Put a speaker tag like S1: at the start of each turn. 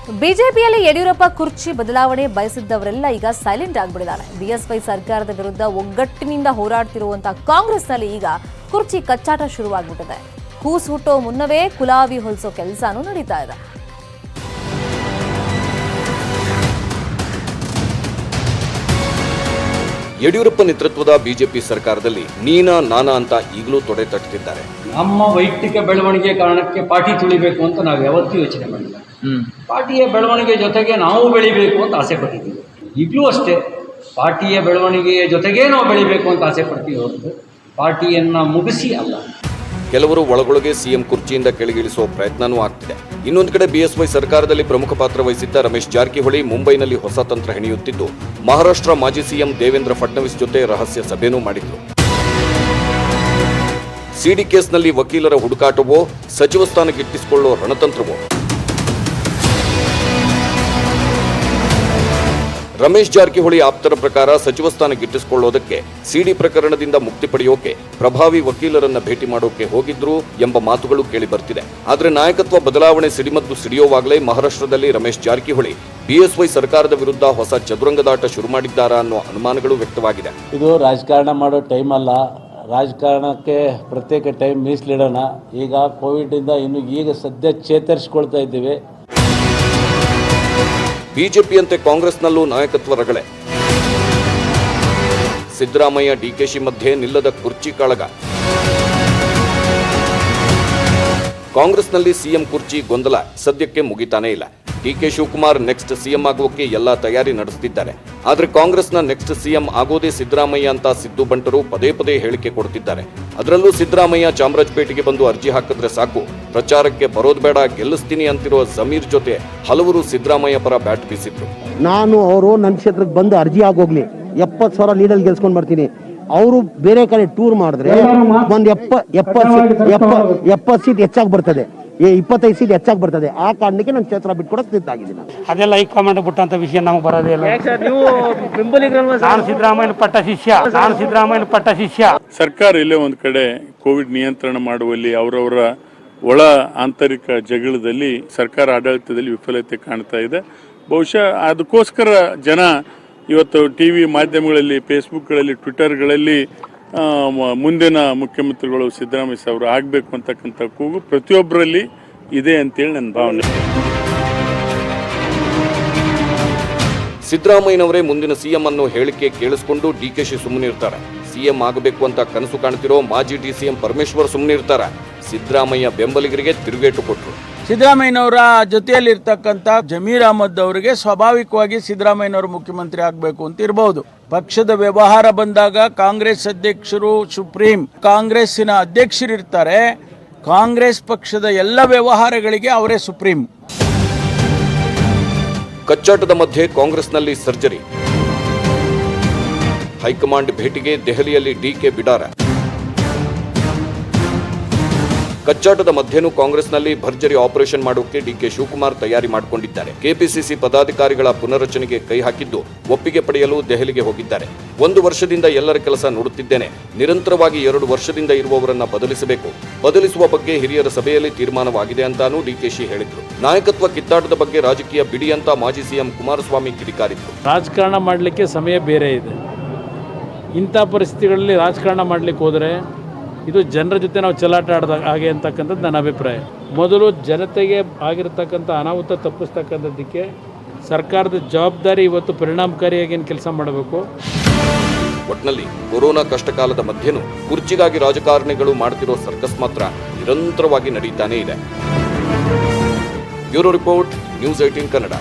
S1: ಬಿಜೆಪಿಯಲ್ಲಿ ಯಡಿಯೂರಪ್ಪ ಕುರ್ಚಿ ಬದಲಾವಣೆ ಬಯಸಿದ್ದವರೆಲ್ಲ ಈಗ ಸೈಲೆಂಟ್ ಆಗಿಬಿಟ್ಟಿದ್ದಾರೆ. ಬಿಎಸ್ವೈ ಸರ್ಕಾರದ ವಿರುದ್ಧ ಒಗ್ಗಟ್ಟಿನಿಂದ ಹೋರಾಡ್ತಿರುವಂತಹ ಕಾಂಗ್ರೆಸ್ನಲ್ಲಿ ಈಗ ಕುರ್ಚಿ ಕಚ್ಚಾಟ ಶುರುವಾಗ್ಬಿಟ್ಟಿದೆ. ಕೂಸು ಹುಟ್ಟೋ ಮುನ್ನವೇ ಕುಲಾವಿ ಹೊಲಿಸೋ ಕೆಲಸನೂ ನಡೀತಾ ಇದೆ.
S2: ಯಡಿಯೂರಪ್ಪ ನೇತೃತ್ವದ ಬಿಜೆಪಿ ಸರ್ಕಾರದಲ್ಲಿ ನೀನಾ ನಾನಾ ಅಂತ ಈಗಲೂ ತೊಡೆ ತಟ್ಟುತ್ತಿದ್ದಾರೆ.
S3: ನಮ್ಮ ವೈಯಕ್ತಿಕ ಬೆಳವಣಿಗೆ ಕಾರಣಕ್ಕೆ ಪಾರ್ಟಿ ತುಳಿಬೇಕು ಅಂತ ನಾವು ಯಾವತ್ತೂ ಯೋಚನೆ ಮಾಡಿಲ್ಲ. ಪಾರ್ಟಿಯ ಬೆಳವಣಿಗೆ ಜೊತೆಗೆ ನಾವು ಬೆಳಿಬೇಕು ಅಂತ ಆಸೆ ಪಟ್ಟಿದ್ದೀವಿ. ಈಗಲೂ ಅಷ್ಟೇ ಪಾರ್ಟಿಯ ಬೆಳವಣಿಗೆಯ ಜೊತೆಗೇ ನಾವು ಬೆಳಿಬೇಕು ಅಂತ ಆಸೆ ಪಡ್ತೀವಿ ಹೊರತು ಪಾರ್ಟಿಯನ್ನು ಮುಗಿಸಿ ಅಲ್ಲ.
S2: ಕೆಲವರು ಒಳಗೊಳಗೆ ಸಿಎಂ ಕುರ್ಚಿಯಿಂದ ಕೆಳಗಿಳಿಸುವ ಪ್ರಯತ್ನವೂ ಆಗ್ತಿದೆ. ಇನ್ನೊಂದು ಕಡೆ ಬಿಎಸ್ವೈ ಸರ್ಕಾರದಲ್ಲಿ ಪ್ರಮುಖ ಪಾತ್ರ ವಹಿಸಿದ್ದ ರಮೇಶ್ ಜಾರಕಿಹೊಳಿ ಮುಂಬೈನಲ್ಲಿ ಹೊಸ ತಂತ್ರ ಹೆಣೆಯುತ್ತಿದ್ದು ಮಹಾರಾಷ್ಟ್ರ ಮಾಜಿ ಸಿಎಂ ದೇವೇಂದ್ರ ಫಡ್ನವೀಸ್ ಜೊತೆ ರಹಸ್ಯ ಸಭೆನೂ ಮಾಡಿದ್ರು. ಸಿಡಿ ಕೇಸ್ನಲ್ಲಿ ವಕೀಲರ ಹುಡುಕಾಟವೋ ಸಚಿವ ಸ್ಥಾನ ಗಿಟ್ಟಿಸಿಕೊಳ್ಳೋ ರಣತಂತ್ರವೋ? ರಮೇಶ್ ಜಾರಕಿಹೊಳಿ ಆಪ್ತರ ಪ್ರಕಾರ ಸಚಿವ ಸ್ಥಾನ ಗಿಟ್ಟಿಸಿಕೊಳ್ಳೋದಕ್ಕೆ ಸಿಡಿ ಪ್ರಕರಣದಿಂದ ಮುಕ್ತಿ ಪಡೆಯೋಕೆ ಪ್ರಭಾವಿ ವಕೀಲರನ್ನ ಭೇಟಿ ಮಾಡೋಕೆ ಹೋಗಿದ್ರು ಎಂಬ ಮಾತುಗಳು ಕೇಳಿ ಬರ್ತಿದೆ. ಆದರೆ ನಾಯಕತ್ವ ಬದಲಾವಣೆ ಸಿಡಿಮದ್ದು ಸಿಡಿಯೋವಾಗಲೇ ಮಹಾರಾಷ್ಟ್ರದಲ್ಲಿ ರಮೇಶ್ ಜಾರಕಿಹೊಳಿ ಬಿಎಸ್ವೈ ಸರ್ಕಾರದ ವಿರುದ್ಧ ಹೊಸ ಚದುರಂಗದಾಟ ಶುರು ಮಾಡಿದ್ದಾರಾ ಅನ್ನೋ ಅನುಮಾನಗಳು ವ್ಯಕ್ತವಾಗಿದೆ.
S4: ಇದು ರಾಜಕಾರಣ ಮಾಡೋ ಟೈಮ್ ಅಲ್ಲ. ರಾಜಕಾರಣಕ್ಕೆ ಪ್ರತ್ಯೇಕ ಟೈಮ್ ಮೀಸಲಿಡೋಣ. ಈಗ ಕೋವಿಡ್ ಇಂದ ಈಗ ಸದ್ಯ ಚೇತರಿಸಿಕೊಳ್ತಾ ಇದ್ದೀವಿ.
S2: ಬಿಜೆಪಿಯಂತೆ ಕಾಂಗ್ರೆಸ್ನಲ್ಲೂ ನಾಯಕತ್ವ ರಗಳೆ. ಸಿದ್ದರಾಮಯ್ಯ ಡಿಕೆಶಿ ಮಧ್ಯೆ ನಿಲ್ಲದ ಕುರ್ಚಿ ಕಾಳಗ. ಕಾಂಗ್ರೆಸ್ನಲ್ಲಿ ಸಿಎಂ ಕುರ್ಚಿ ಗೊಂದಲ ಸದ್ಯಕ್ಕೆ ಮುಗಿತಾನೇ ಇಲ್ಲ. ಡಿಕೆ ಶಿವಕುಮಾರ್ ನೆಕ್ಸ್ಟ್ ಸಿಎಂ ಆಗೋಕೆ ಎಲ್ಲಾ ತಯಾರಿ ನಡೆಸುತ್ತಿದ್ದಾರೆ. ಆದರೆ ಕಾಂಗ್ರೆಸ್ನ ನೆಕ್ಸ್ಟ್ ಸಿಎಂ ಆಗೋದೇ ಸಿದ್ದರಾಮಯ್ಯ ಅಂತ ಸಿದ್ದು ಬಂಟರು ಪದೇ ಪದೇ ಹೇಳಿಕೆ ಕೊಡುತ್ತಿದ್ದಾರೆ. ಅದರಲ್ಲೂ ಸಿದ್ದರಾಮಯ್ಯ ಚಾಮರಾಜಪೇಟೆಗೆ ಬಂದು ಅರ್ಜಿ ಹಾಕಿದ್ರೆ ಸಾಕು, ಪ್ರಚಾರಕ್ಕೆ ಬರೋದು ಬೇಡ, ಗೆಲ್ಲಿಸ್ತೀನಿ ಅಂತಿರುವ ಜಮೀರ್ ಜೊತೆ ಹಲವರು ಸಿದ್ದರಾಮಯ್ಯ ಪರ ಬ್ಯಾಟ್ ಬೀಸಿದ್ರು.
S5: ನಾನು ಅವರು ನನ್ನ ಕ್ಷೇತ್ರಕ್ಕೆ ಬಂದು ಅರ್ಜಿ ಆಗೋಗ್ಲಿ 70,000 ಲೀಡಲ್ಲಿ ಗೆಲ್ಸ್ಕೊಂಡು ಬರ್ತೀನಿ. ಅವರು ಬೇರೆ ಕಡೆ ಟೂರ್ ಮಾಡಿದ್ರೆ ಒಂದು 70 ಸೀಟ್ ಹೆಚ್ಚಾಗಿ ಬರ್ತದೆ, 25 ಸೀಟ್ ಹೆಚ್ಚಾಗಿ ಬರ್ತದೆ. ಆ ಕಾರಣಕ್ಕೆ ನನ್ನ ಕ್ಷೇತ್ರ ಬಿಟ್ಕೊಡಕ್ಕೆ ಸಿದ್ಧಾಗಿದ್ದೀನಿ.
S6: ಅದೆಲ್ಲ ಹೈಕಮಾಂಡ್ ಬಿಟ್ಟಂತ ವಿಷಯ ನಮಗೆ ಬರೋದೇ ಇಲ್ಲ. ನಾನು ಸಿದ್ದರಾಮಯ್ಯನ ಪಟ್ಟ ಶಿಷ್ಯ.
S7: ಸರ್ಕಾರ ಇಲ್ಲೇ ಒಂದು ಕಡೆ ಕೋವಿಡ್ ನಿಯಂತ್ರಣ ಮಾಡುವಲ್ಲಿ ಅವರವರ ಒಳ ಆಂತರಿಕ ಜಗಳದಲ್ಲಿ ಸರ್ಕಾರ ಆಡಳಿತದಲ್ಲಿ ವಿಫಲತೆ ಕಾಣ್ತಾ ಇದೆ. ಬಹುಶಃ ಅದಕ್ಕೋಸ್ಕರ ಜನ ಇವತ್ತು ಟಿವಿ ಮಾಧ್ಯಮಗಳಲ್ಲಿ, ಫೇಸ್ಬುಕ್ಗಳಲ್ಲಿ, ಟ್ವಿಟರ್ಗಳಲ್ಲಿ ಮುಂದಿನ ಮುಖ್ಯಮಂತ್ರಿಗಳು ಸಿದ್ದರಾಮಯ್ಯ ಅವರು ಆಗಬೇಕು ಅಂತಕ್ಕಂಥ ಕೂಗು ಪ್ರತಿಯೊಬ್ಬರಲ್ಲಿ ಇದೆ ಅಂತೇಳಿ ನನ್ನ ಭಾವನೆ.
S2: ಸಿದ್ದರಾಮಯ್ಯನವರೇ ಮುಂದಿನ ಸಿಎಂ ಅನ್ನೋ ಹೇಳಿಕೆ ಕೇಳಿಸಿಕೊಂಡು ಡಿಕೆಶಿ ಸುಮ್ಮನಿರ್ತಾರೆ. ಸಿಎಂ ಆಗಬೇಕು ಅಂತ ಕನಸು ಕಾಣ್ತಿರೋ ಮಾಜಿ ಡಿಸಿಎಂ ಪರಮೇಶ್ವರ್ ಸುಮ್ಮನಿರ್ತಾರೆ. ಸಿದ್ದರಾಮಯ್ಯ ಬೆಂಬಲಿಗರಿಗೆ ತಿರುಗೇಟು ಕೊಟ್ಟರು.
S8: ಸಿದ್ದರಾಮಯ್ಯನವರ ಜೊತೆಯಲ್ಲಿರ್ತಕ್ಕಂಥ ಜಮೀರ್ ಅಹಮದ್ ಅವರಿಗೆ ಸ್ವಾಭಾವಿಕವಾಗಿ ಸಿದ್ದರಾಮಯ್ಯನವರು ಮುಖ್ಯಮಂತ್ರಿ ಆಗಬೇಕು ಅಂತ ಇರಬಹುದು. ಪಕ್ಷದ ವ್ಯವಹಾರ ಬಂದಾಗ ಕಾಂಗ್ರೆಸ್ ಅಧ್ಯಕ್ಷರು ಸುಪ್ರೀಂ ಕಾಂಗ್ರೆಸ್ಸಿನ ಅಧ್ಯಕ್ಷರಿರ್ತಾರೆ. ಕಾಂಗ್ರೆಸ್ ಪಕ್ಷದ ಎಲ್ಲ ವ್ಯವಹಾರಗಳಿಗೆ ಅವರೇ ಸುಪ್ರೀಂ.
S2: ಕಚ್ಚಾಟದ ಮಧ್ಯೆ ಕಾಂಗ್ರೆಸ್ನಲ್ಲಿ ಸರ್ಜರಿ. ಹೈಕಮಾಂಡ್ ಭೇಟಿಗೆ ದೆಹಲಿಯಲ್ಲಿ ಡಿಕೆ ಬಿಡಾರ. ಕಚ್ಚಾಟದ ಮಧ್ಯೆನೂ ಕಾಂಗ್ರೆಸ್ನಲ್ಲಿ ಭರ್ಜರಿ ಆಪರೇಷನ್ ಮಾಡೋಕೆ ಡಿಕೆ ಶಿವಕುಮಾರ್ ತಯಾರಿ ಮಾಡಿಕೊಂಡಿದ್ದಾರೆ. ಕೆಪಿಸಿಸಿ ಪದಾಧಿಕಾರಿಗಳ ಪುನರ್ರಚನೆಗೆ ಕೈ ಹಾಕಿದ್ದು ಒಪ್ಪಿಗೆ ಪಡೆಯಲು ದೆಹಲಿಗೆ ಹೋಗಿದ್ದಾರೆ. 1 ವರ್ಷದಿಂದ ಎಲ್ಲರ ಕೆಲಸ ನೋಡುತ್ತಿದ್ದೇನೆ, ನಿರಂತರವಾಗಿ 2 ವರ್ಷದಿಂದ ಇರುವವರನ್ನ ಬದಲಿಸಬೇಕು, ಬದಲಿಸುವ ಬಗ್ಗೆ ಹಿರಿಯರ ಸಭೆಯಲ್ಲಿ ತೀರ್ಮಾನವಾಗಿದೆ ಅಂತಾನೂ ಡಿಕೆಶಿ ಹೇಳಿದ್ರು. ನಾಯಕತ್ವ ಕಿತ್ತಾಟದ ಬಗ್ಗೆ ರಾಜಕೀಯ ಬಿಡಿ ಅಂತ ಮಾಜಿ ಸಿಎಂ ಕುಮಾರಸ್ವಾಮಿ ಕಿಡಿಕಾರಿದ್ರು.
S6: ರಾಜಕಾರಣ ಮಾಡಲಿಕ್ಕೆ ಸಮಯ ಬೇರೆ ಇದೆ. ಇಂಥ ಪರಿಸ್ಥಿತಿಗಳಲ್ಲಿ ರಾಜಕಾರಣ ಮಾಡಲಿಕ್ಕೆ ಹೋದರೆ ಇದು ಜನರ ಜೊತೆ ನಾವು ಚೆಲ್ಲಾಟ ಆಡಿದ ಹಾಗೆ ಅಂತಕ್ಕಂಥದ್ದು ನನ್ನ ಅಭಿಪ್ರಾಯ. ಮೊದಲು ಜನತೆಗೆ ಆಗಿರತಕ್ಕಂಥ ಅನಾಹುತ ತಪ್ಪಿಸ್ತಕ್ಕಂಥದ್ದಕ್ಕೆ ಸರ್ಕಾರದ ಜವಾಬ್ದಾರಿ ಇವತ್ತು ಪರಿಣಾಮಕಾರಿಯಾಗಿ ಕೆಲಸ ಮಾಡಬೇಕು.
S2: ಒಟ್ನಲ್ಲಿ ಕೊರೋನಾ ಕಷ್ಟಕಾಲದ ಮಧ್ಯೆನೂ ಕುರ್ಚಿಗಾಗಿ ರಾಜಕಾರಣಿಗಳು ಮಾಡ್ತಿರೋ ಸರ್ಕಸ್ ಮಾತ್ರ ನಿರಂತರವಾಗಿ ನಡೀತಾನೇ ಇದೆ. Bureau report, news 18 Kannada.